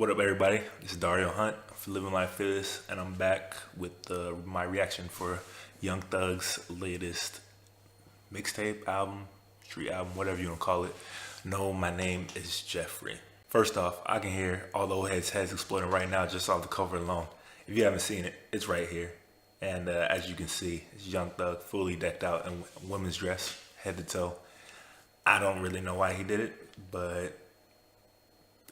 What up, everybody? This is Dario Hunt for Living Life Fearless, and I'm back with my reaction for Young Thug's latest mixtape, album, street album, whatever you want to call it. No, my name is Jeffrey. First off, I can hear all the old heads exploding right now just off the cover alone. If you haven't seen it, it's right here. And as you can see, it's Young Thug fully decked out in women's dress, head to toe. I don't really know why he did it, but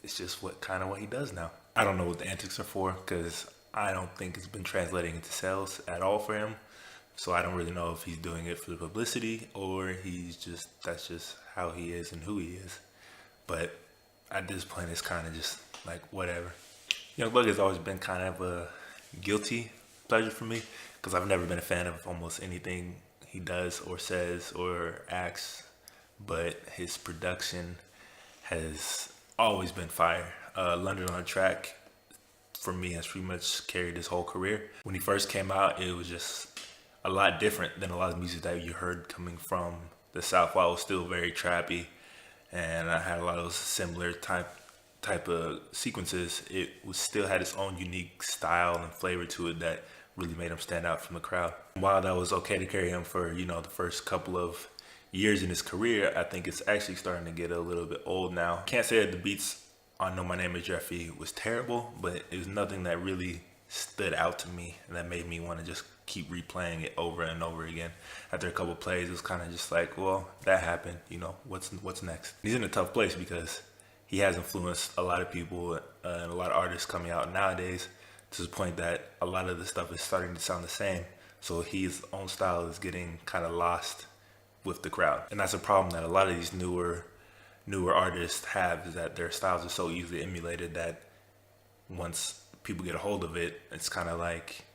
it's just what he does now. I don't know what the antics are for because I don't think it's been translating into sales at all for him. So I don't really know if he's doing it for the publicity or that's just how he is and who he is. But at this point, it's kind of just like whatever. Young Thug has always been kind of a guilty pleasure for me because I've never been a fan of almost anything he does or says or acts. But his production has always been fire. London on Track, for me, has pretty much carried his whole career. When he first came out, it was just a lot different than a lot of music that you heard coming from the South. While it was still very trappy, and I had a lot of those similar type of sequences, it still had its own unique style and flavor to it that really made him stand out from the crowd. While that was okay to carry him for, the first couple of years in his career, I think it's actually starting to get a little bit old now. Can't say that the beats on No My Name Is Jeffrey was terrible, but it was nothing that really stood out to me and that made me want to just keep replaying it over and over again. After a couple plays, it was kind of just like, well, that happened, what's next? He's in a tough place because he has influenced a lot of people and a lot of artists coming out nowadays to the point that a lot of the stuff is starting to sound the same. So his own style is getting kind of lost with the crowd. And that's a problem that a lot of these newer artists have, is that their styles are so easily emulated that once people get a hold of it, it's kind of like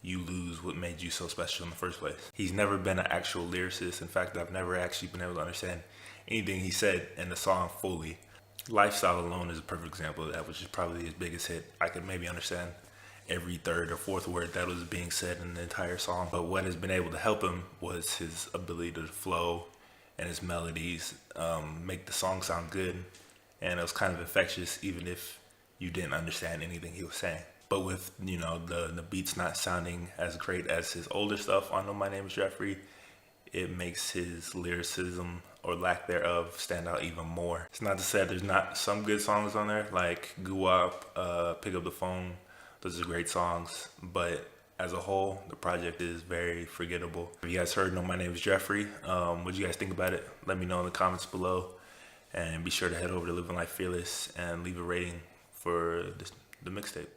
you lose what made you so special in the first place. He's never been an actual lyricist. In fact, I've never actually been able to understand anything he said in the song fully. Lifestyle alone is a perfect example of that, which is probably his biggest hit. I could maybe understand every third or fourth word that was being said in the entire song. But what has been able to help him was his ability to flow and his melodies, make the song sound good. And it was kind of infectious, even if you didn't understand anything he was saying. But with, the beats not sounding as great as his older stuff on No My Name Is Jeffrey, it makes his lyricism or lack thereof stand out even more. It's not to say there's not some good songs on there, like Guwap, Pick Up the Phone. Those are great songs, but as a whole, the project is very forgettable. If you guys heard No My Name Is Jeffrey, what do you guys think about it? Let me know in the comments below, and be sure to head over to Living Life Fearless and leave a rating for the mixtape.